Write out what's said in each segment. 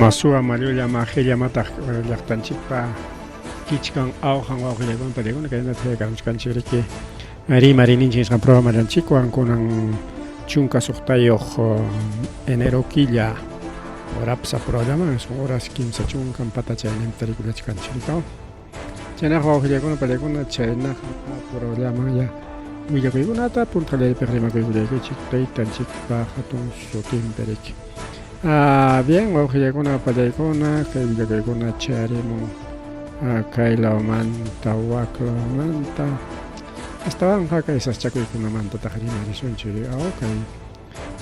Masua Mario llama Heliamata Yachtanchipa Kichkan Auhan Auhilegon Pelegon, que es de Kanskan Chiriki, Marinichis and Promaran Chico and Kunan Chunka Suktayo Eneroquilla, Orapsa Programa, Horas Kim Sachunkan Patacha en Periculachican Chiricao. Chena Auhilegon Pelegona, Chena, Programa ya. Villa Pegunata, Punta de Perrima Peguleque, Chicta, Chica, Hatun, Sotim Peric. Bien, Auhilegona Palegona, que Villa Pegona Cherimo, Kaila Manta, Wakla Manta. Estaban acá esas chaco con una manta tajarima de son chiri, ok.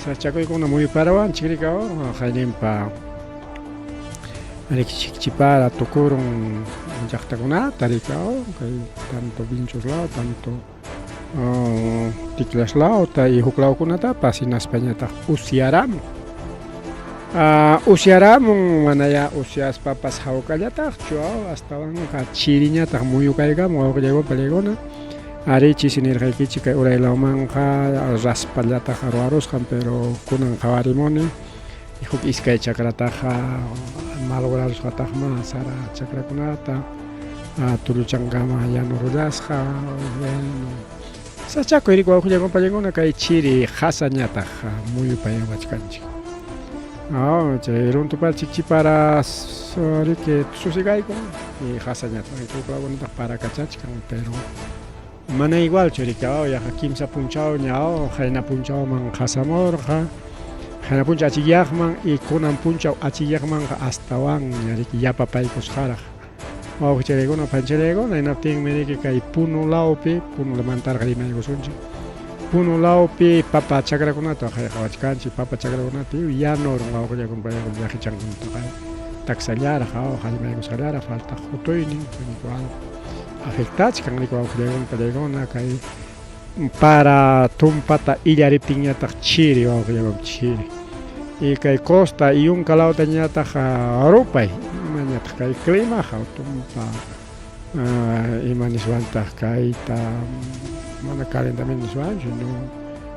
Esas chaco con una muy paraban, chiricao, Jailimpa. Chichipara, Tocoron, Yachtagonat, Taricao, que tanto pinchos lao, tanto. Tiklas lauta y huklao kunata pasin España usiaram. Usiaram manaya usias papas haukallata chuao hasta van chiriña ta muy ukaiga mo llegó pelegona. Ari chisinir kichi que ora la manja raspallata jaruaros pero kunan jawarimoni. Y huk iska chakrata malograr skatahma sara chakrakunata. Tuluchangama ya no rulasja Sachaco y cuando llegó para llegar una chiri hasañata muy para bachcanchi. Era un topal chichi para que susigaico y hasañata y tu clavo para cachachcan pero mana igual choricao ya Hakim sa punchao ñao jaina punchao man hasamorja jaina puncha achiyagman y kunan punchao achiyagman hasta wan ya papay kusjaraj. Mau chelego no panchelego na inapting meniki kai puno laupi puno lemantar kali meniko sunji puno laupi papa chakra kuna to khay khawachkanchi papa chakra kuna ti ya no mau ko jagon bayo viaje changun to kai taksalyara khaw khay meniko salara falta khotoini igual afectach kan liko pelego na kai para tumpata illariptinya tak chiri mau ko jagon chiri y kai costa y un calao tanya ta rupai manyak kai clima tumpa imanis vantah kai ta mana calentamiento suave no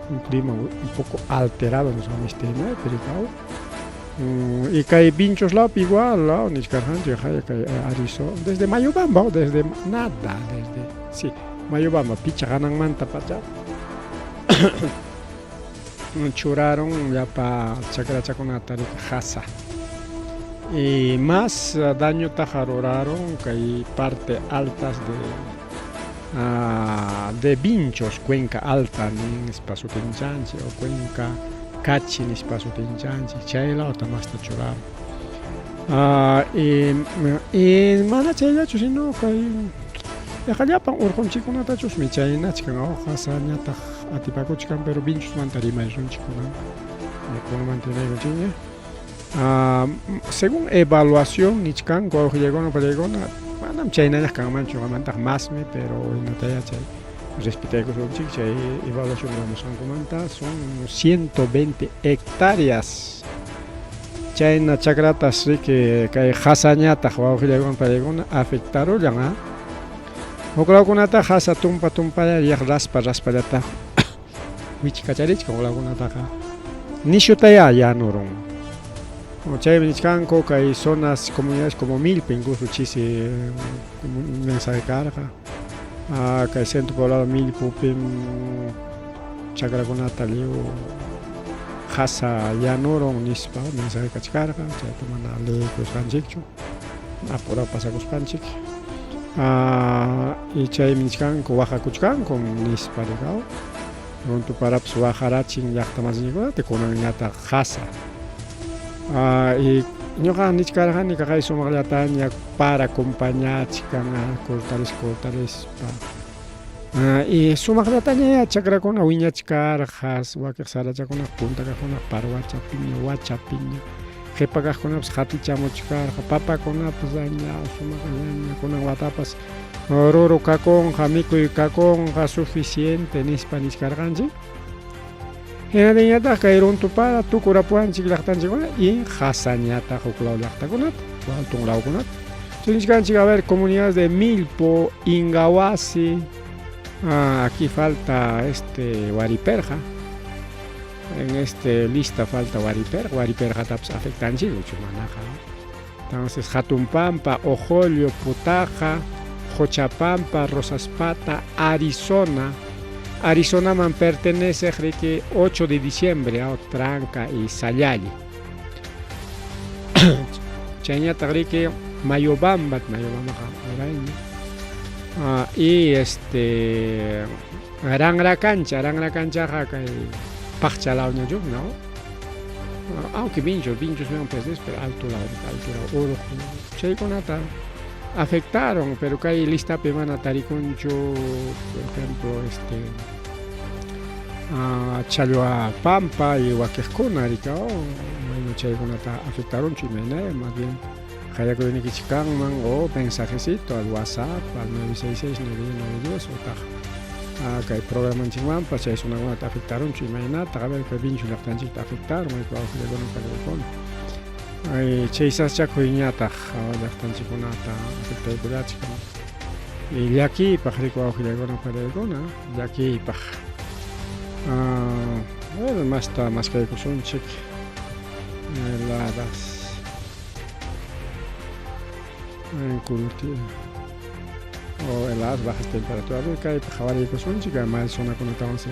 un clima un poco alterado nos vamos a tener pero y kai pinchos la igual la ni carhanjo kai ariso desde Mayobamba desde nada desde sí Mayobamba picha ganan manta pacha churaron ya para chakra chaconata de casa y más daño tajaroraron que hay parte altas de vinchos cuenca alta en espacio tinchanchi o cuenca cachi en espacio tinchanchi chaila o tamasta churaron y mana chaila chusino que ya pan urkon chico nata chus mi chaina chica hojas añata atipaco chican pero binchos mantarima es un chico no mantener chiña según evaluación nichkan go llegó no pelegona manam chaina ya kan mancho manta más me pero no te ya chay respecto con un chico chay evaluación vamos a comentar son 120 hectáreas chaina chakrata sí que hasañata go llegó no pelegona afectaron ya Okla kunata hasa tumpa ya raspa yata. Wichi kacharich okla kunata ka. Nishuta ya norong. Chay vichkanko hay zonas comunidades como Milpa incluso chisi mensaje carga. Kay centro poblado Milpa pim chakra kunata liu hasa ya norong nispa mensaje kachkarga. Chay tomana le kuskanchikchu. Apura pasa kuskanchik. Y chay minchkanko Oaxacuchkanko nisparigao pronto para Oaxarachin llaqtamasinikuna kunanñata hasa y ñuqa nichkarqani kaqay sumaqllataña para acompañachkana cortales y sumaqllataña chakrakuna wiñachkarqas wakiq sarachakuna puntakaqkuna parwacha piña wacha piña qhipakaqkunapas hatichamuchkarqa papakunapas dañado sumaqllaña kunan watapas ruru kakunqa mikuy kakunqa suficiente nispa niskarqanchik hinallataq kay runtupara tukurapuwanchik llaqtanchikkuna y hasañataq huklaw llaqtakunata altun lawkunata chayninchkanchik a ver comunidades de Milpo, Ingahuasi aquí falta Wariperja en lista falta Wariperja taps afectanchik uchumanaqa Entonces Jatumpampa, Ojolio, Putaja, Jochapampa, Rosaspata, Arizona. Arizona man pertenece que 8 de diciembre a Tranca y Sayali. Chañata que Mayobamba, y Rangra Cancha, jaca y Pachalauña yo, ¿no? Aunque pinchos me han perdido, pero altura, oro, Chayconata afectaron, pero que hay lista pemana tariconcho, por ejemplo, Chalua Pampa y Huaquescona, Ricao, Chayconata afectaron chimene, más bien, Jaya que viene que chicanman o mensajecito al WhatsApp, al 966 910 o taja. Que hay programa en Chihuahua, si es una buena te afectaron, chimena, a ver que vincho la plancha te afectaron, y cuando le doy un calor. Cheisas chacoiñata, la plancha con ata, afecta el curachico. Y de aquí, para que cuando le doy un calor, de aquí, para. Bueno, más que son chic. Heladas. En curtir. O heladas bajas temperaturas, que hay jabalí que son chicas, más zona con entonces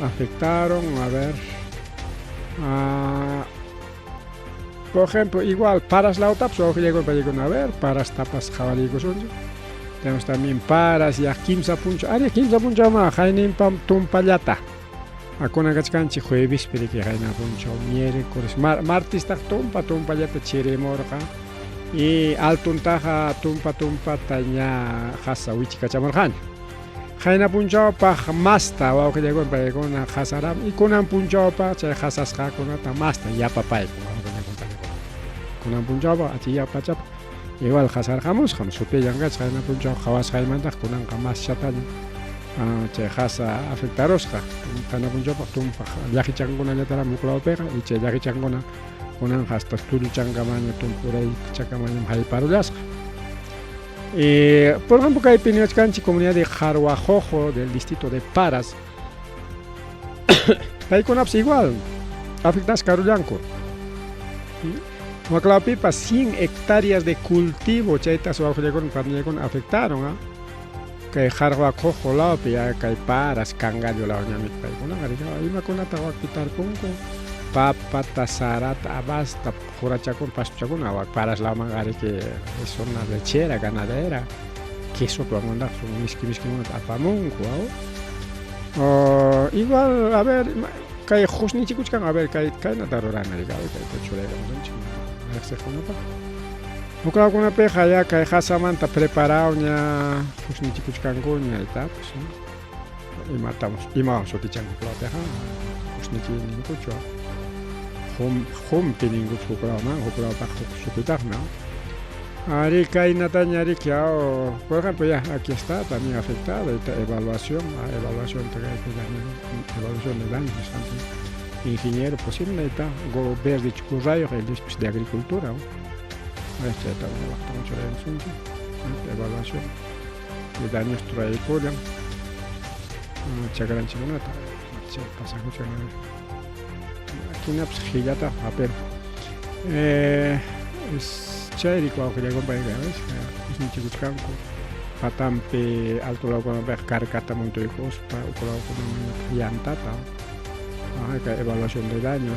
afectaron, a ver, por ejemplo, igual paras la otra, pues llego a ver, paras tapas jabalí que son, tenemos también paras y a Kimsa Puncha, Kimsa Puncha más, Jainim Pam Tumpallata, a Conagachcanchi jueves, pero que Jaina Puncha, miércoles, martes ta Tumpallata, Chiremorja. Y altuntaja tumpa taña hasa wichika chamarjan. Jaina punchao pa masta o que llegó para con hasaram y con un punchao pa che hasas ja con ta masta ya papay con un punchao pa ati ya pachap igual hasar jamos supe yanga jaina punchao jawas jaimanta con un jamas chatan che hasa afectarosja jaina punchao pa tumpa ya hichangona ya tara muklao pega y che ya hichangona Kunan hasta tulu changamaño tumpuray chacamaño hay parulas. Por ejemplo, que hay Peñascanchi, comunidad de Jarhuajojo del distrito de Paras. Hay con igual, afectas Carullanco. Maclapipa 100 hectáreas de cultivo, chaitas o con afectaron. Que Jarhuajojo la pia, que hay Paras, Cangallo la oña mitad. Ahí me con ataque quitar ponco. Papa, tazarat, abasta, jurachacón, pastuchacón, paras la magari que es una lechera, ganadera, queso para mandar, son miski apamunco, igual, a ver, que hay jusni chicuchcan, a ver, que hay natarorana, que hay pechulera, no sé, no creo que una peja ya que hay jasamanta preparado ya jusni chicuchcan coña y tal, pues, y matamos, y más, o tichan con la peja, jusni chicuchcan. Home tiningu sukrao man, sukrao pa sukutar, ¿no? Ari kai nataña ari kiao, por ejemplo, ya aquí está también afectado esta evaluación de daños, ingeniero posible está, gobierno de Chucurrayo, el de agricultura, este también va a estar mucho de evaluación de daños trayectoria, chagaran chimonata, pasa mucho en aquí una psijillata, pero es chévere cuando llegó para allá, ¿ves? Es un chico canco, patampe alto lado con la carcata monto de cosas, para el lado con una llantata, evaluación de daños,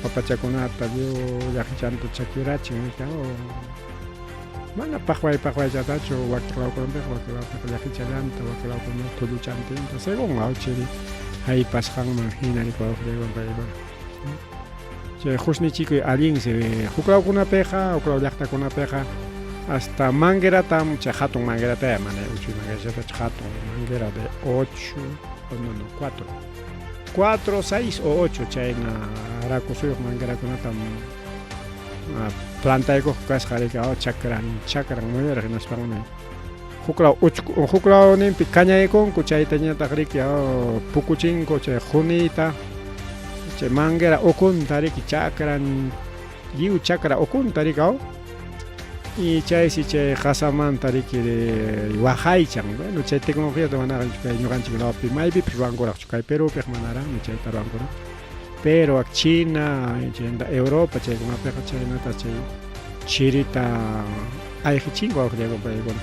papachaconata, ya chanto chakirachi, mana pajuay ya tacho, wakilao con la llanta, wakilao con todo luchante, según aucheri. Ahí pasan imagina y cuando llegan para allá. Se jusni chico alguien se ve. Juclao con una peja o claro yacta con una peja hasta manguera tam chajaton manguera te llaman uchi manguera chajaton manguera de 8 no 4 6 o 8 chaina racoso manguera con una tam planta de cocas jarica o chakran muy bien que nos pagan. Juklao ni picaña de con cuchaita tagriki pukuchin coche junita che mangera okun tariki chakran yu chakra okun tarikao y chay si che hasaman tariki de wahaichang bueno che tecnología de manera que no ganchi no pi mai bi piwangora chukai pero pe manara mi che tarangora pero China en Europa che una peja china ta che chirita hay chingo griego para igual.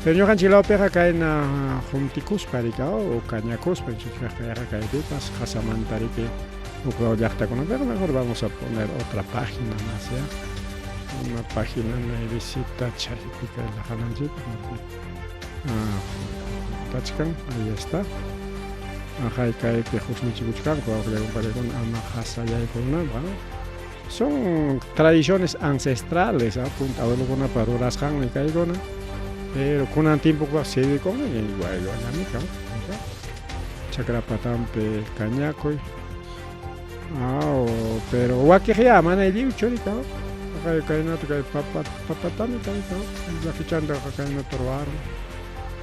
Pero yo canchilao pega cae na junticus para o cañacus para que cae pipas jasamantari que o ya está con pero mejor vamos a poner otra página más ya. Una página de visita charipica de la Hananjit. Tachkan, ahí está. Ajá, y cae que justo chicuchkan, con ama jasa ya y con una, son tradiciones ancestrales, punta a ver con para horas han y cae con pero con un tiempo que se ve con igual a mí, Chakrapatampe cañaco. Pero guaquería, mana y liu chorica. Cae no te cae papatame cae la fichando cae no torbar.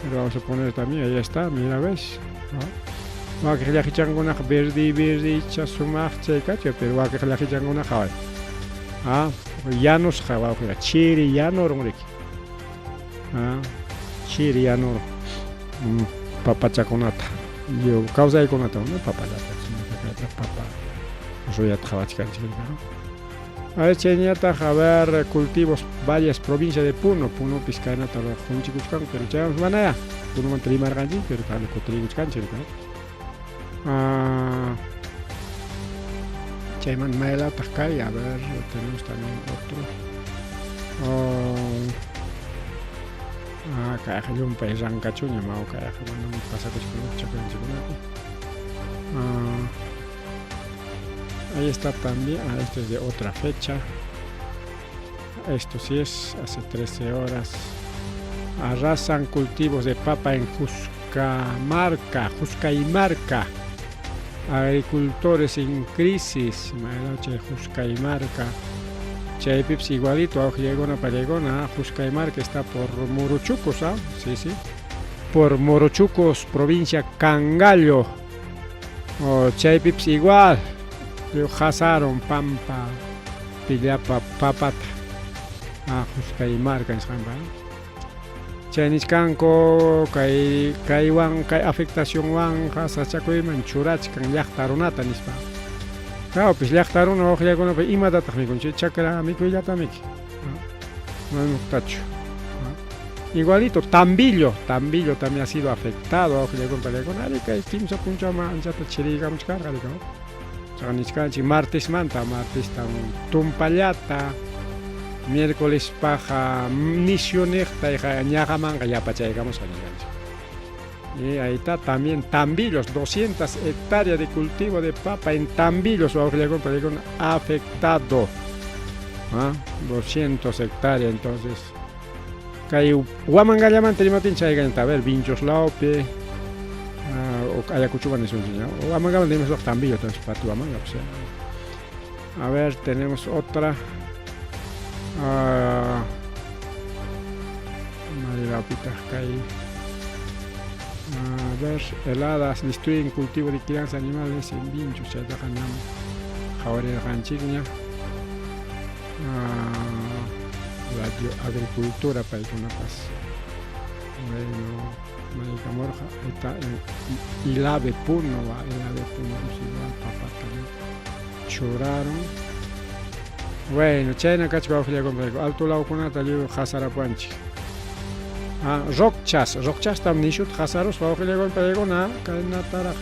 Pero vamos a poner también, ahí está, mira ves. Va que la fichan con una verde chasumach checache, pero va que la fichan con una java. Ya nos java, que chiri ya no romrik. Chiri ya no. Papachaconata. Yo causa de conata, no papalata, papa. Soy a Tabachcan. A ver, Cheñata, Javer, cultivos, varias provincias de Puno, Piscana, Junchicuchcan, pero Chamos Manaya, Puno Mantrimar Ganji, pero tal, Cotricuchcan, Chayman Maela, Tascay, a ver, tenemos también otro. Caja, yo un país rancacho, llamado Caja, bueno, me pasa que ahí está también, esto es de otra fecha. Esto sí es hace 13 horas. Arrasan cultivos de papa en Juscaimarca. Agricultores en crisis. Juscaimarca. Chaypips igualito, Aujegona Palegona. Juscaimarca está por Morochucos, sí. Por Morochucos, provincia Cangallo. Chaypips igual. Jasaron Pampa, Pillapa, Papata, Juscaimarca en Samba. Chaniscanco, Kaiwan, afectación Wan, Jasachacoiman, Churachkan, Yachtaronata, Nispa. Claro, pues Yachtaron, Ojia con Imadata, con Chakra, Amico y Yatamiki. No tacho. Igualito, Tambillo también ha sido afectado, Ojia con Palegona, que Kimsa Punchama, Anchata Chiriga, Muchcarga, martes tumpallata, miércoles paja misionecta y ñagamanga ya pachayamos a y ahí está también Tambillos, 200 hectáreas de cultivo de papa en Tambillos, afectado. 200 hectáreas entonces. Cayu Guamanga llaman Telimatin Chaygan, a ver, Vinchos Laupe. Ayacuchuban es un señor. O Amagaban tenemos los tambillos, entonces para tu amanga. A ver, tenemos otra. A ver, heladas destruyen cultivo de crianza de animales en Vinchos, Javarera Ranchigna. Radio agricultura para una paz. Bueno. Marica Morja, está en Ilave Puno, papá también. Choraron. Bueno, China Cachua Alto Lao Kunata, yo Hasarapanchi. Rockchas tam nishut Hasaros, Faujilegon Peregona, Cadena Tara.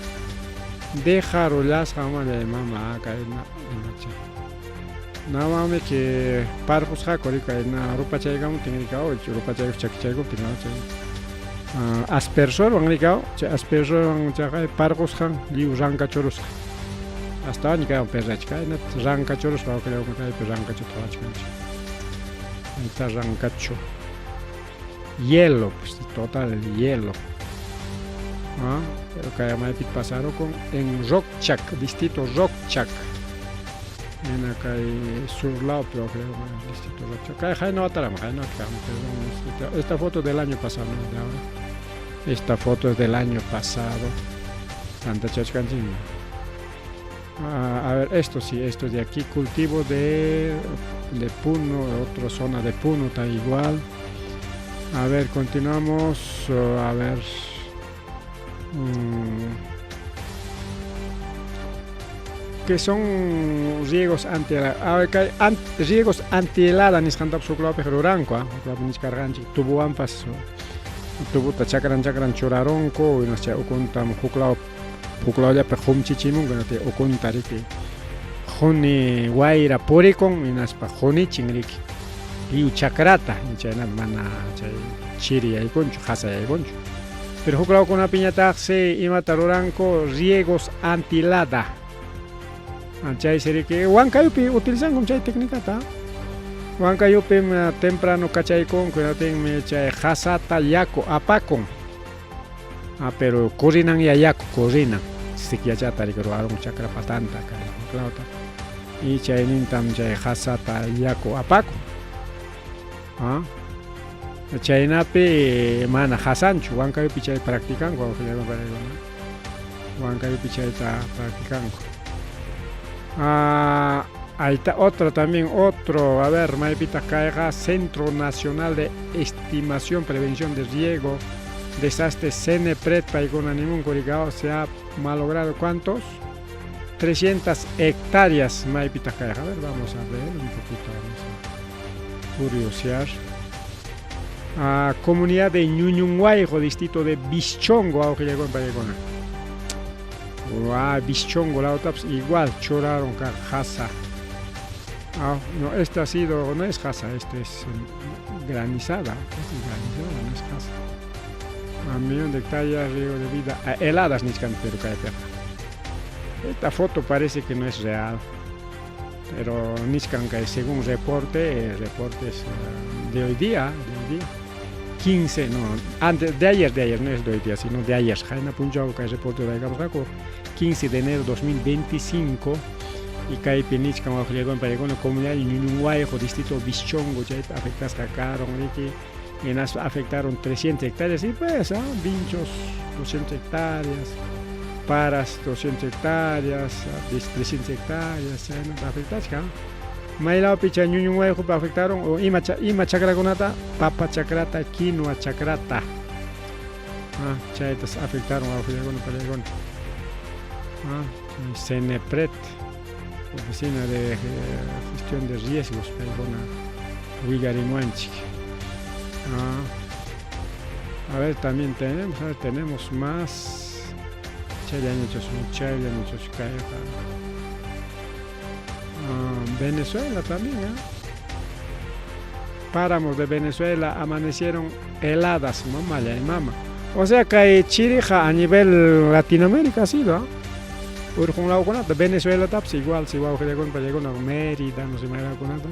Dejaron las jamas de mamá, Cadena Nada más que Parjos Hakorica, en Rupa Chaygam, Tingricao, Rupa Chaygo, aspersor van ligado, aspersor van jaga pargos han liu ranka choros. Hasta ni cae perrachka, net ranka choros va creo que cae ranka chotrachka. Está rancacho. Hielo, pues total el hielo. Pero que además pasaron con en Rockchak, distrito Rockchak. En acá surlao, pero creo que distrito Rockchak. Acá no atrama, no perdón. Esta foto del año pasado, no de ahora. Esta foto es del año pasado. Tanta chachcanchina. A ver, esto sí, esto de aquí, cultivo de Puno, otra zona de Puno está igual. A ver, continuamos. A ver. que son riegos riegos antihelada nisqantapas huklawpi ruranku, huklawpi nisqarqanchik tubuwanpas tubuta chakran churaronku chay ukuntam huklawllapi humchichimunku ukunta riki huni wayra purikun hinaspa hunichin riki liu chakrata chayna mana chay chiri yaykunchu hasa yaykunchu. Pero huklawkunapi ñataqsi imata ruranku riegos antihelada. Chay siriki Huancayupi utilizankum chay técnicata. Huancayupi temprano kachaykunku kunatinmi chay hasata yaku apakun. Pero kurinan yaku kurinan. Sikyachata rikuruarun chakra patanta kay huklawta. Y chaynintam chay hasata yaku apakun. Chaynapi mana hasanchu Huancayupi chay practicanku Huancayupi chayta practicanku. Ahí está otro también, a ver, Maipita caiga Centro Nacional de Estimación, Prevención de Riego, Desastres, CNPRED, Paigona Nimun, Corigao, se ha malogrado ¿cuántos? 300 hectáreas, Maipita caiga. A ver, vamos a ver un poquito, vamos a curiosear. Comunidad de Ñuñunhuayjo, distrito de Bischongo, aunque llegó en Paigona. Bischongo, la otra igual choraron con jasa. No, esta ha sido, no es jasa, esto es granizada. No es jasa. 1 millón de hectáreas, riego de vida. Heladas niscan, pero cae. Esta foto parece que no es real. Pero niscan que según reportes de hoy día. 15, no, antes de ayer, no es de hoy día, sino de ayer. Jaina Punjao, que es reporte de Gamraco, 15 de enero de 2025, y cae Penichka, Maujlegón, Paregón, comunidad de Ñuñunhuayjo, distrito Bischongo, ya afectas Cacaron, y afectaron 300 hectáreas, y pues, vinchos, 200 hectáreas, paras, 200 hectáreas, 300 hectáreas, afectas, Mailao picha Ñuñunhuayjo afectaron o ima chakrakunata, papa chakrata, quinoa chakrata. Chaytas afectaron a Paregón. CNPRED, Oficina de Gestión de Riesgos, Paregón, Huigarimuanchik. A ver, también tenemos más. Venezuela también, Páramos de Venezuela amanecieron heladas, mama. O sea que Chirija a nivel Latinoamérica ha sido, por un lado con Venezuela taps igual, si va a llegó a Mérida, no sé más con nada.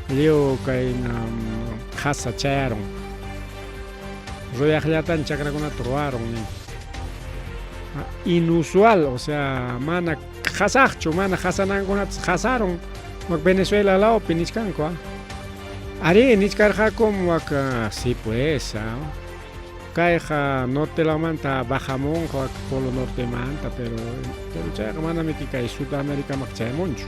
Yo que en Hasa charon. Royajatan chakra con troaron. Inusual, o sea, mana Hasacho, mana Hasanan con Hasaron. Venezuela lao Piniscanco. Ari Niscarja como acá, sí pues, Caja norte la manta, Bajamón, Polo norte manta, pero ya mana metica y Sudamérica marcha mucho.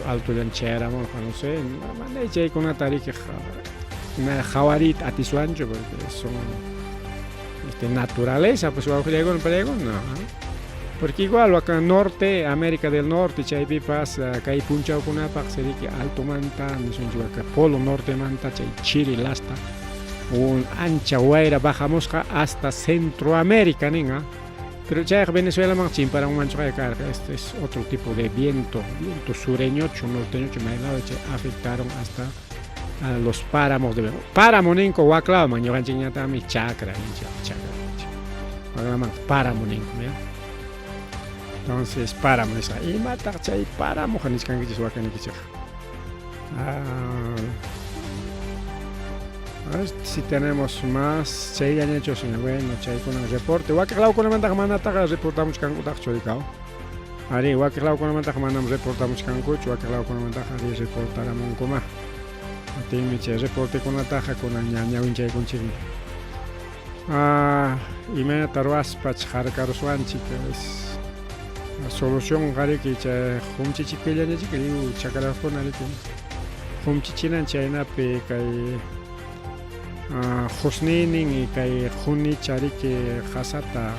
Alto de anchera, no sé, manda con una tarifa, una jawarit atisuancho, porque son naturaleza, pues va a pregón, no. Porque igual acá norte, América del Norte, chay pasa, acá hay punchao con una que alto manta, no son acá polo norte manta, chay chiri lasta, un ancha guaira bajamos hasta Centroamérica, ¿no? Pero ya Venezuela marchín para un mancho de carga, este es otro tipo de viento sureño, norteño, afectaron hasta los páramos de páramo ninco huaclao, maño ganchiñata mi chakra, páramo ninco, entonces páramo esa y matar chay páramo janiscan que suacan que a ver si tenemos más chay han hecho sin bueno chay con el reporte huaclao con la manta jamana taga reportamos can utak choricao ari huaclao con la manta jamana reportamos can cocho huaclao con la manta jari reportaramos coma tengo che reporte con la taja con la ñaña un chay con chiri y me taruas pach jarcaroswanchi es la solución gari que cha humchichi que ya ni que digo chakara con ali que humchichi nan chayna pe kai hosninin y kai huni chari que hasata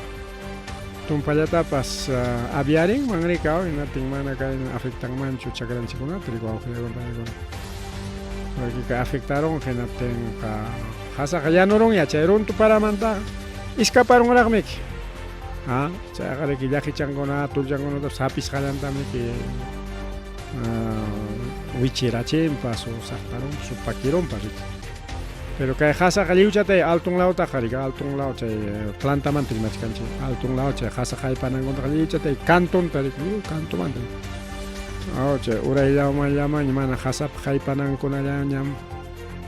tumpallatapas aviarin mangrikao inatin mana kain afectan manchu chakranchikunata rikuawqllawan paykuna porque ka afectaron genaten ka hasaqa yanuron yachayron tuparamanta escaparonraqmiki chayqa llakichankuna tulllankunata sapisqallantamiki wichirachinpas o saqtaron supakironpas riki pero kay hasaqa lliwchatay altun lawtaqa rika altun law chay plantamanta rimachkanchik altun law chay hasaqa haypanankunataqa lliwchatay cantonta rika cantomanta chay urayllaman mana hasapa haypanankunallañam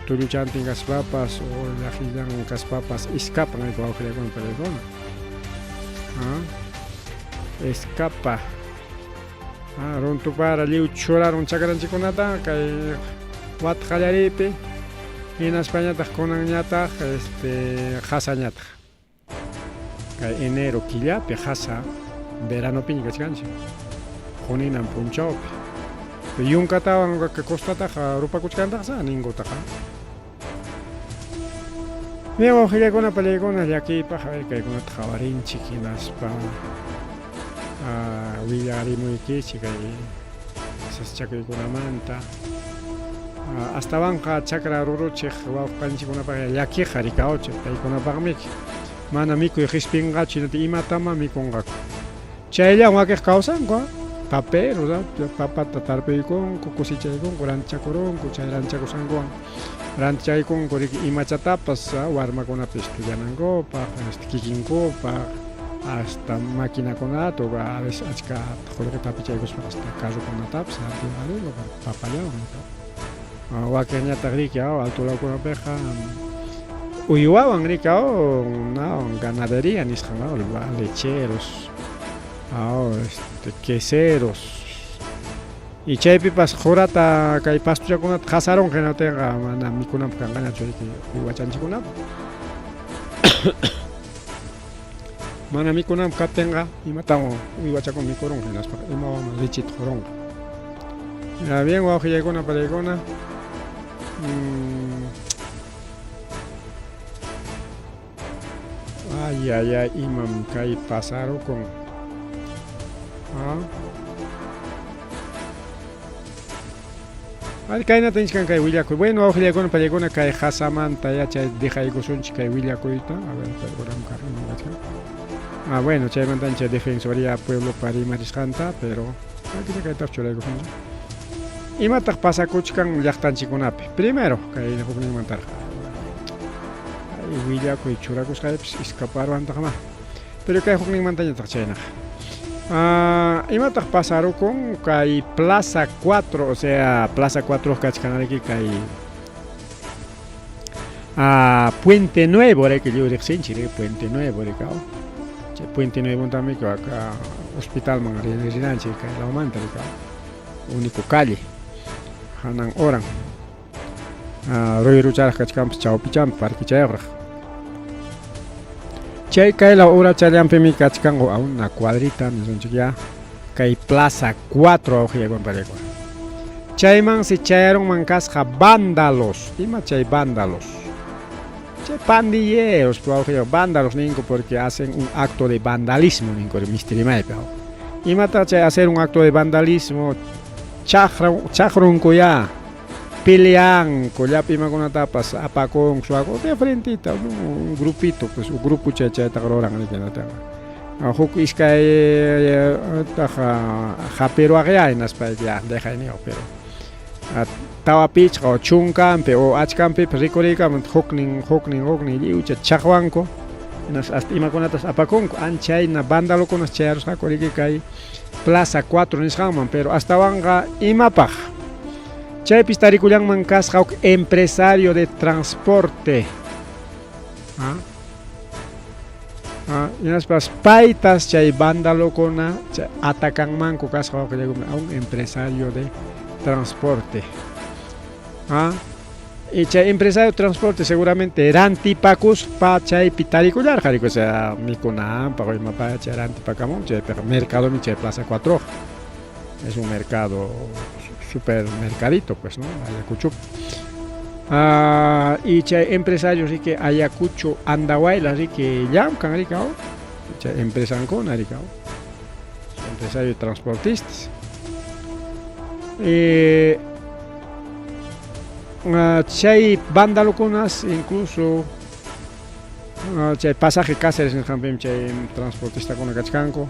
tulluchantin kaspapas o llakillan kaspapas escapan ayku wawqiykuna paykuna escapa runtupara lliw churaron chakranchikunata kay wata qallaripi hinaspañataq kunanñataq hasañataq kay enero killapi hasa veranopiña kachkanchik juninan punchawpi yunkatawan costataqa rupakuchkantaqsa ninkutaqa bien wawqiykuna palaykuna llakiypaq kaykunata qawarinchik hinaspa willarrimuykichik kay saschakuykunamanta astawanqa chakra ruruchiq wawqanchikkunapaq llakiqa rikawchik paykunapaqmiki mana mikuy hispinqachu hinata imatama mikunqaku chayllawan wakiq kawsanku paperos papata tarpuykunku kusichaykunku ranchakurunku chay ranchakusankuwan ranchaykunku riki imachatapas warmakunapi estudianankupaq kikinkupaq hasta maquinakunata a veces achka qulqitapi chaykuspa hasta carrukunatapas artiwanrinku papallawan wakiqñataq riki altulawkunapiqa uywawan riki ganadería nisqan lecheros queseros y chaypipas qurata kay pastuchakunata qasaron hinaptinqa mana mikunanpaq kanqañachu riki uywachanchikkunapaq mana mikunanpaq kaptinqa imatawan uywachakuna mikurunqa hinaspa imawanman lechita qurunqa bien wawqillaykuna palaykuna ay imam kay pasarukun kaynata nisqan kay willakuy bueno wawqillaykuna palaykuna kay hasamanta yachay dejaykusunchik kay willakuyta a ver perdóname cargando bueno chaymantancha defensoría pueblo parimarisqanta pero aquí kaytaq churaykusunchik imataq pasakuchkan llaqtanchikunapi primero kay hukninmantarqa willakuy churakusqaypis escaparuantaqma pero kay hukninmantañataq chaynaqa imataq pasarukun kay Plaza 4 o sea Plaza 4 kachkanariki kay Puente Nuevo reki lliwriqsinchik Puente Nuevo rikaw chay Puente Nuevo tamiki acá hospitalman rinanchik kay lawmanta rikaw único calle hanan oran ruirucharaq kachkanpas chawpichanpi parkichayuqraq chay kay la hora challampimi kachkanku a una cuadrita nisqanchik ya kay Plaza 4 wawqillaykuna palaykuna chayman si chayaronman kasqa vándalos ima chay vándalos chay pandilleros vándalos ninku porque hacen un acto de vandalismo ninku mistirimaypi imata chay hacer un acto de vandalismo chaqrunku ya peleanku llapi imakunatapas apakun suwakun de frentita un grupito pues un grupo chaytaqa ruran huk iskay hapiruaqlla hinaspayki ya dejayniqa pero tawapichqa o chunkanpi o achkanpi rikuriykaman huknin lliwcha chaqwanku hasta imakunatas apakunku anchayna vandalokunas chayarusqaku riki kay Plaza 4 nisqanman pero astawanqa imapaq chaypis tarikullanman kasqa empresario de transporte hinaspas paytas chay vandalokuna atakanmanku kasqa a un empresario de transporte y chay empresario de transporte seguramente rantipakuspa chaypi tarikullarqa o sea mikunanpaq o imapaq chay rantipakamun chaypiqa mercado mi chay Plaza 4 es un mercado supermercadito pues no Ayacucho y chay empresarios riki Ayacucho Andahuayla riki llamkan riki chay empresankuna rikaw, empresario transportistas. Chay vandalokunas incluso chay pasaje Cáceres en Jampim chay transportista kuna kachkanku.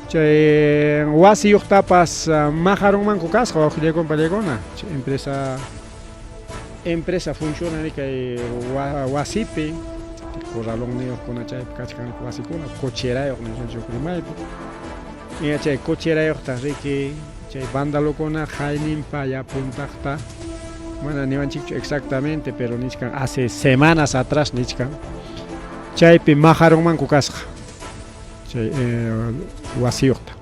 Chay wasi yuqtapas majarunmanku kasqa wawqillaykunpallaykunqa chay empresa funciona kay wasipi corralonniyoqkuna chay kachkanku wasikuna cocherayuq nishanchik rimaypi y chay cocherayuqta riki chay vandalukuna hayninpa ya puntaqta mana niwanchikchu exactamente pero nishkan hace semanas atrás nishkan chaypi majarunmanku kasqa chay wasiyuqta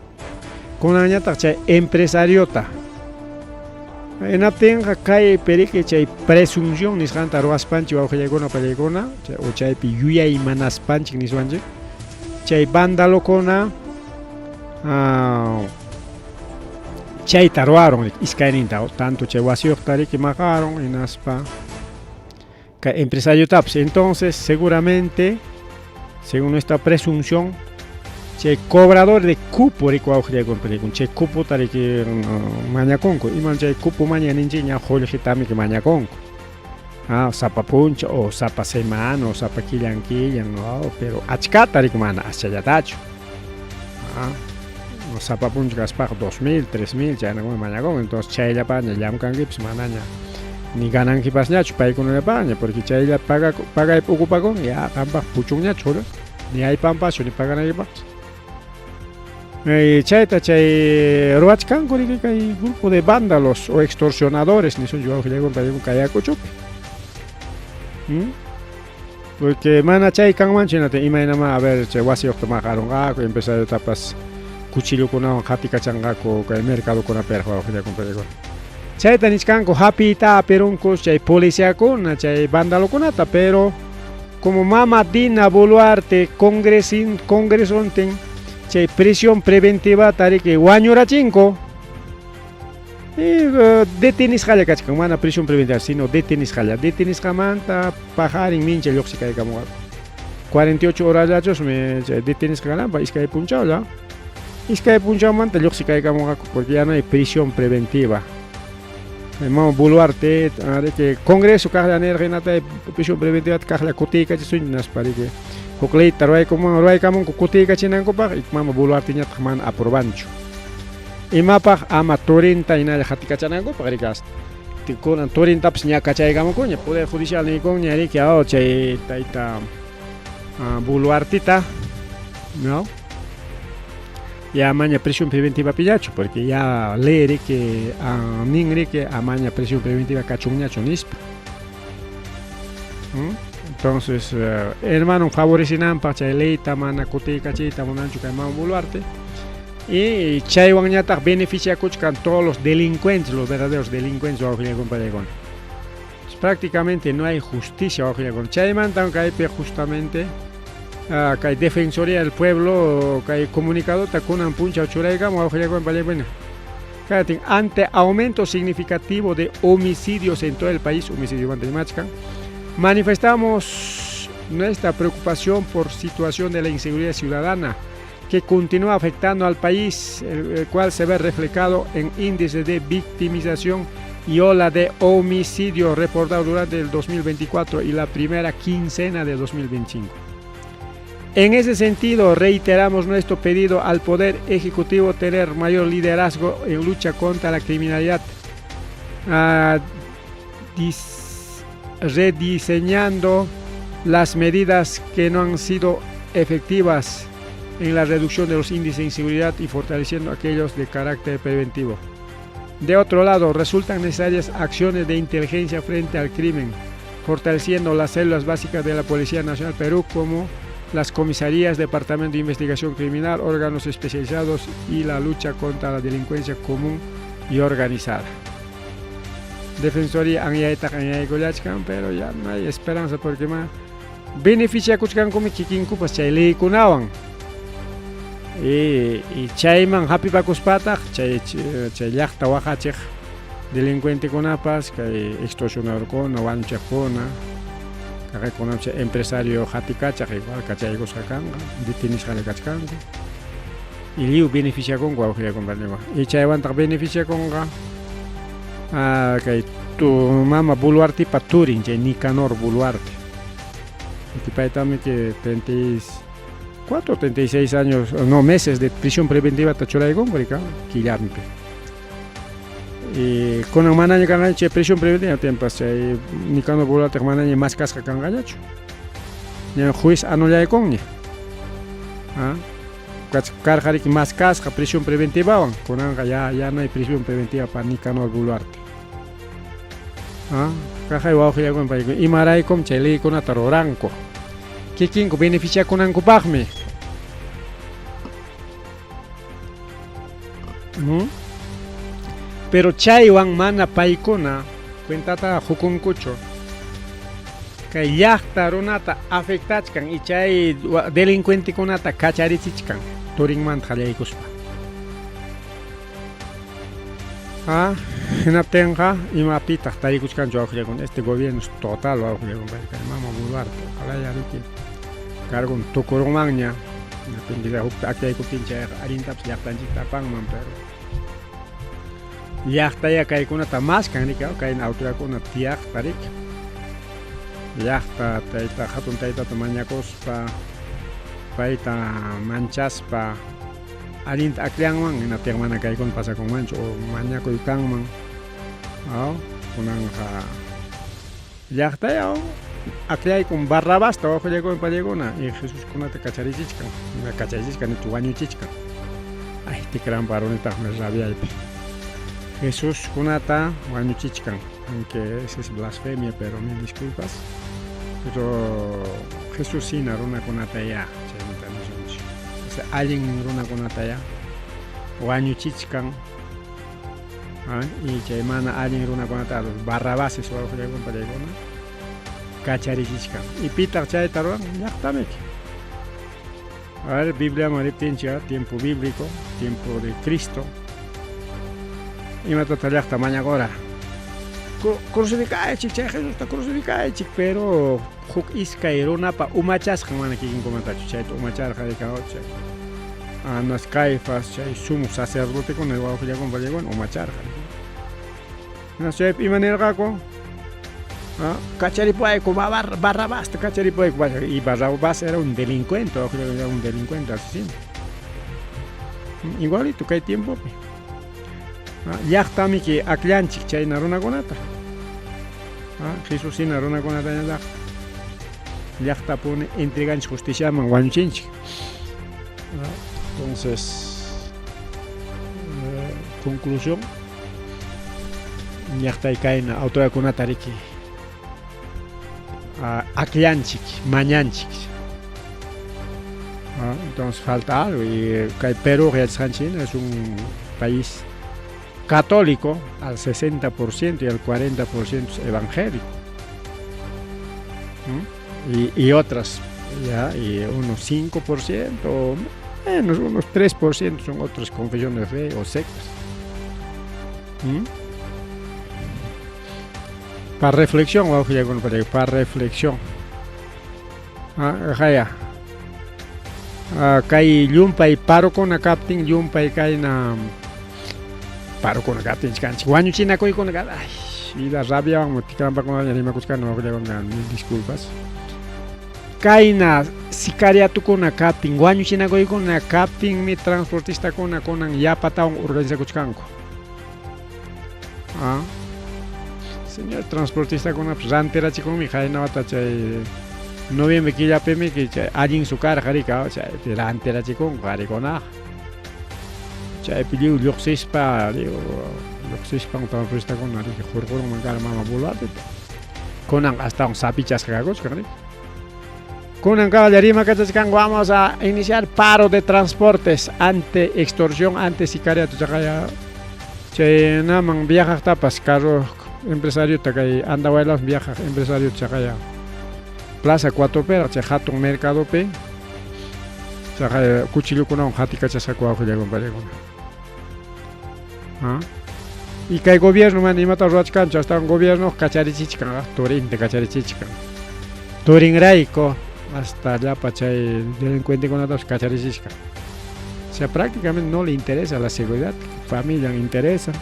kunañataq chay empresariota enaptinqa kay periki chay presunción nisqanta ruwaspanchik wawqillaykuna pallaykuna chay o chaypi yuyay manaspanchik niswanchik chay vandalukuna chayta ruwaron iskayninta tanto chay wasiyuqta riki maqaron hinaspa kay empresariotapas entonces seguramente según nuestra presunción chay cobrador de cupo riki wawqillaykuna pallaykuna chay cupota riki mañakunku iman chay cupo mañaninchik ña qullqitami mañakunku sapa puncha o sapa semana o sapa killan pero achkata riki mana aschallatachu sapa puncha kaspaq 2.000, 3.000 chaynakuna mañakun entonces chayllapaña llamkankipas manaña ni ganankipas paykunallapaña porque chaylla pagaypi ukupakun ya qampaq puchunñachu ni aypanpachu ni paganaykipas chayta chay ruwachkanku riki kay grupo de vándalos o extorsionadores nisunchik wawqillaykuna pallaykuna kayakuchupi porque mana chay kanmanchu hinata imaynama a ver chay wasiyuqta maqarunqaku empresariotapas cuchillokunawan qatikachanqaku kay mercadokunapi wawqillaykuna pallaykuna chayta nishkanku hapiyta apirunku chay policiakuna chay vandalokunata pero como Mama Dina Boluarte congresontin chay prisión preventiva tariki wañurachinku y detenisqalla kachkan mana prisión preventiva sino detenisqamanta pajarin mincha lluqsikaykamunqa 48 horallachusmi chay detenisqalanpa iskay punchawlla iskay punchawmanta lluqsikaykamunqaku porque ya no hay prisión preventiva Mama Boluarte riki congreso kaqlla nirqinata prisión preventiva kaqlla kutiykachishunchik naspa riki huk leyta ruwaykamunku kutiykachinankupaq y Mama Boluarte ñataq mana aprobanchu imapaq ama turinta hinalla qatikachanankupaq riki hasta kunan turintapas ña kachaykamunkuña poder judicial nikunña riki chay tayta Boluartita no ya amaña prisión preventiva pillachu porque ya ley riki nin riki amaña prisión preventiva kachunñachu nispa entonces hermano favorecinanpaq chay leyta mana kutiykachiyta munanchu kay Mama Boluarte y chaywan ñataq beneficiakuchkan todos los delincuentes los verdaderos delincuentes wawqillaykuna pallaykuna prácticamente no hay justicia wawqillaykuna chaymantan kaypi justamente kay Defensoría del Pueblo kay comunicadota kunan puncha churaykamun wawqillaykuna pallaykuna katin ante aumento significativo de homicidios en todo el país homicidio machkan manifestamos nuestra preocupación por situación de la inseguridad ciudadana que continúa afectando al país, el cual se ve reflejado en índices de victimización y ola de homicidio reportado durante el 2024 y la primera quincena de 2025. En ese sentido, reiteramos nuestro pedido al Poder Ejecutivo tener mayor liderazgo en lucha contra la criminalidad, rediseñando las medidas que no han sido efectivas en la reducción de los índices de inseguridad y fortaleciendo aquellos de carácter preventivo. De otro lado, resultan necesarias acciones de inteligencia frente al crimen, fortaleciendo las células básicas de la Policía Nacional Perú como las comisarías, departamento de investigación criminal, órganos especializados y la lucha contra la delincuencia común y organizada. Defensoría pero ya no hay esperanza porque más beneficia kuchkan como kikinkupas chay leykunawan y chayman hapipakuspataq chay llaqta waqachiq delincuentekunapas kay extorsionadorkuna wanuchiqkuna kaqaykunapish empresario hatikachaq igual kachaykusqa kanqa detenishqala kachkanku y liw beneficiakunku wawqillakunapariwan y chaywantaq beneficiakunqa kay tu mama Boluartepa turin chay Nicanor Boluarte paytami que 34 36 años no meses de prisión preventiva tachuraykunku rika killampi y kunan manaña kanqaña chay prisión preventiva tiempas chay Nicanor Boluarte manaña mas kasqa kanqañachu ña juez anullaykunña karqariki mas kasqa prisión preventivawan kunanqa ya no hay prisión preventiva para Nicanor Boluarte kaqay wawqillakunapayku imaraykum chay leykunata ruranku kikinku beneficiakunankupaqmi pero chaywan mana paykuna cuentata hukunkuchu kay llaqta runata afectachkan y chay delincuentekunata kacharichichkan turinmanta qallaykuspa hinaptinqa imapitaq tarikuchkanchu wawqillakuna este gobierno es total wawqillakunapayqa mama Boluarte ojalá yariki cargon tukurunmanña pinqilla hukta akyaykuptin chayqa allintapas llaqtanchikta apanman pero llaqtaya kaykunata maskan rika kayna autoridadkuna tiyaqta rika llaqta tayta hatun taytata mañakuspa payta manchaspa allinta akllanman hinaptin mana kaykuna pasakunmanchu o mañakuykanman kunanqa llaqtaya aklaykun Barrabasta wawqillakunapallikuna y Jesuskunata kacharichichkan kacharichichkan wañuchichkan ay tikranpa runitaqmi rabiaypi Jesuskunata wañuchichkan aunque ese es blasfemia pero mil disculpas pero Jesús sina runakunata ya chaymanta nishanchik allin runakunata ya wañuchichkan y chay mana allin runakunata Barrabases wawqillakunapallikuna kacharichichkan y pitaq chayta ruran llaqtamiki a ver Biblia mariptinchik tiempo bíblico tiempo de Cristo imatata llaqta mañakura crucificaychik chay Jesusta crucificaychik pero huk iskay runapa umachasqa mana kikinkumantachu chayta umacharqa rika chay Anas Caifás chay sumo sacerdotekuna wawqillakunapallikuna umacharqa chaypi imanirqaku kacharipayku Barrabasta kacharipayku y Barrabás era un delincuente era un delincuente asesino igualito kay tiempopi llaqtamiki akllanchik chayna runakunata Jesús hina runakunata llaqtapuni entreganchik justiciaman wañuchinchik entonces conclusión llaqtay kayna autoridadkunata riki akllanchik mañanchik entonces falta algo y kay Perú es un país católico al 60% y al 40% es evangélico y otras ya y unos 5% o menos unos 3% son otras confesiones de fe o sectas para reflexión para reflexión kay llumpay parukuna kaptin llumpay kayna parukuna kaptin kanchik wañuchinakuykuna ay vida rabiawan tikranpakunaña rimakuchkani wawqillakunapika mil disculpas kayna sicariatukuna kaptin wañuchinakuykuna kaptinmi transportistakuna kunan yapatawan organizakuchkanku señor transportistakunapish rantirachikunmi haynawata chay noviembre killapimi chay allin sukarqa rika chaypi rantirachikunku qharikunaq chaypi lluqsispan transportistakuna riki hurqurunman kara mama Boluartepi kunan astawan sapichasqa kakuchkan riki kunan kawalla rimakachachkan vamos a iniciar paro de transportes ante extorsión ante sicariato chaqaya chaynaman viajaqtapas carro empresario kay andawaylas viajaq empresario chaqaya Plaza Cuatro Peras chay hatun mercadopi chaqay kuchillukunawan hatikachasqaku wawqillakunapallikuna y kay gobierno mana imata rurachkanchu hasta gobierno kacharichichkan turinta kacharichichkan turinrayku hasta llapa chay delincuente kunatas kacharisishka. O sea, prácticamente no le interesa la seguridad, familia interesa.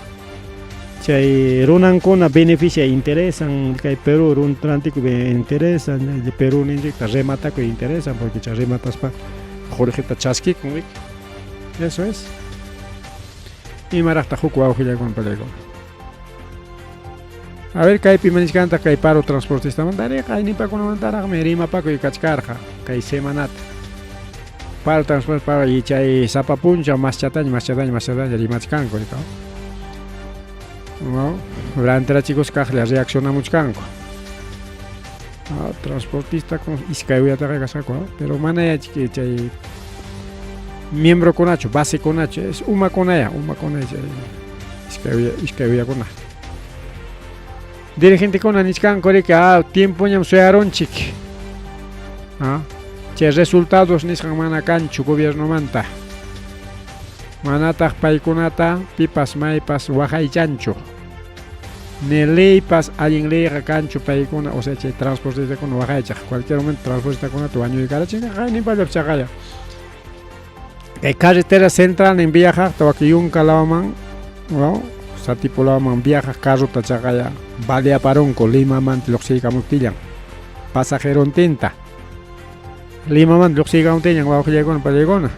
Chay runankuna beneficia interesan, kay Perú runtantiku interesan, de Perú ninjikta remataku interesan porque chay remataspa jorjeta chaskikun. Eso es. Y maraqta huk wawqillaykunawan pallaykuna. A ver, kaypi manisqanta kay paro transportista mandari kay nipakunamantaraqmi Rimapakuy kachkarqa kay semanata. Paro transporte para y chay sapapuncha maschataña rimachkanku rika. No, durante chicos kaqlla reaccionamuchkanku. Transportista con iskayuyataqa kasqaku, pero mana yachki chay miembro kunachu, base kunachu, es uma kunaya iskayuyakuna. Dirigente kuna niskanku rika tiempo ñam suyaronchik. Chay resultados nisqan mana kanchu gobierno manta. Manataq paykunata pipas maypas waqaychanchu. Ni leypas allin leyqa kanchu paykuna, o sea chay transportistakuna waqaychaq. Cualquier momento transportistakunata wañuykarachinqa qaynin pallapi chaqaya. Kay carretera central en viajaqta waki Yuncalaman, ¿no? Satipulaman viajaq carruta chaqaya Valleaparonco, Limamanti lluqsiykamuptillan. Pasajerontinta. Limamanti lluqsiykamuptillan wawqillaykuna pallaykuna.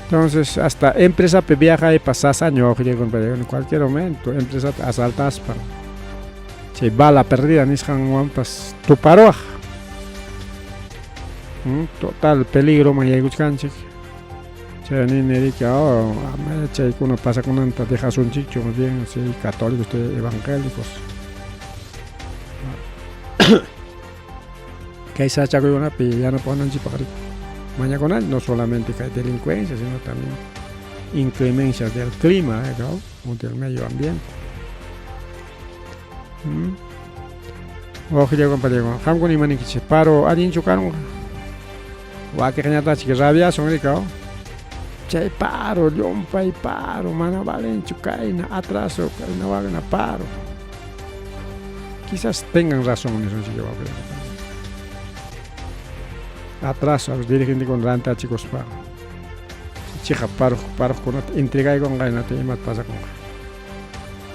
Entonces, hasta empresa pe viaja y pasas año en cualquier momento, empresa asaltas para si bala perdida nishan wampas tu paroa. Total peligro man yayguchkanchik. Chay nini chay kuna pasa kunanta dejas un chicho más bien, si católicos, evangélicos. Que esa chacuyona pi ya no ponen chipari. Mañana no solamente que hay delincuencia, sino también inclemencias del clima, ¿no? O del medio ambiente. Ojo, ya compañero, ¿cómo ni maniquí? Paro, ¿alguien chocaron? ¿O a qué genata chica rabia son rico? Chay paro, yompa y paro, mana valen chocaina, atraso, no vayan a paro. Quizás tengan razón en eso, chica. Atraso a los dirigentes con ranta chicos para chica paro con entrega y con ganas te llamas pasa con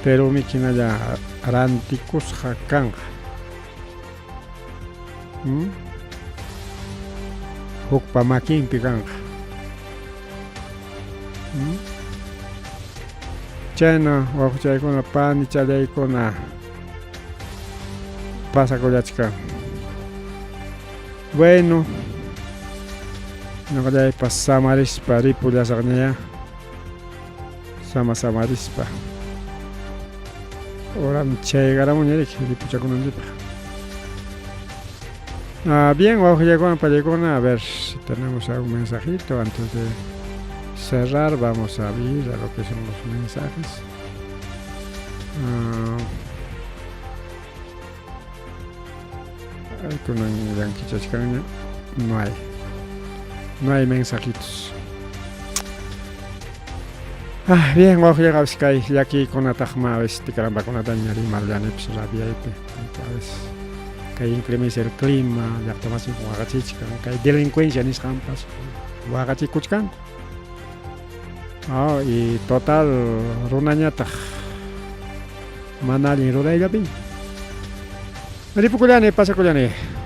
pero mi quina ya ranticos jacanga huk pa makin picanga chena bajo chay con la pan y chay con la pasa con la chica. Bueno, no kaya pa Samarispa ripula sa kanya sama Samarispa. Ahora chay garamo niya ripucha ko nandipa. Bien, vamos a llegar a ver si tenemos algún mensajito antes de cerrar. Vamos a abrir a lo que son los mensajes. Con no hay mensajitos. Bien, vamos a llegar a Sky y aquí con Atajma a ver si te caramba con Ataña y Marlane pues rabia a veces que hay inclemencia el clima, ya tomas un guagachichka, que hay delincuencia en Ishampas, guagachicuchkan. Y total runañata manali runayabi. Ripukulyane pasa kulyane.